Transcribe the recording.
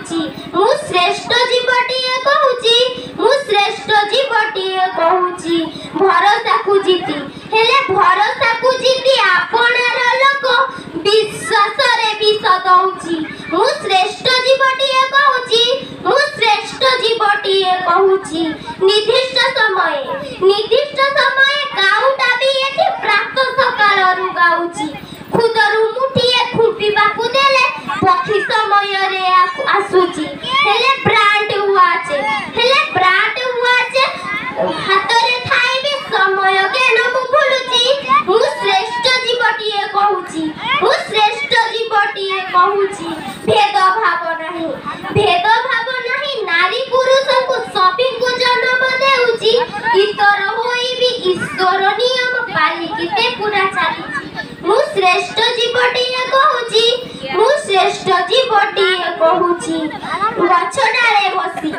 कहूची मु श्रेष्ठ जीवटिए कहूची मु श्रेष्ठ जीवटिए कहूची भरोसा को जीती हेले भरोसा को जीती आपणार लोक विश्वास रे विष दउची मु श्रेष्ठ जीवटिए कहूची मु श्रेष्ठ जीवटिए कहूची निर्दिष्ट समय गाउटा भी एठी प्रातः सकाळ रु गाउची खुदरु मुठिए खुंपिबा को देले पक्षी समय रे आसुची हेले ब्रांड हुआचे हाथ रे थाई भी समय केन मु भूलुची मु श्रेष्ठ जीवटिए कहूची मु श्रेष्ठ जीवटिए कहूची भेदभाव नहीं नारी पुरुष को सभी को जन्म देउची इतर होई भी ईश्वर नियम पालिकी से पूरा चालीची मु श्रेष्ठ जीवटिए कहूची मु श्रेष्ठ जीवटिए कहूची गछ डाले बसी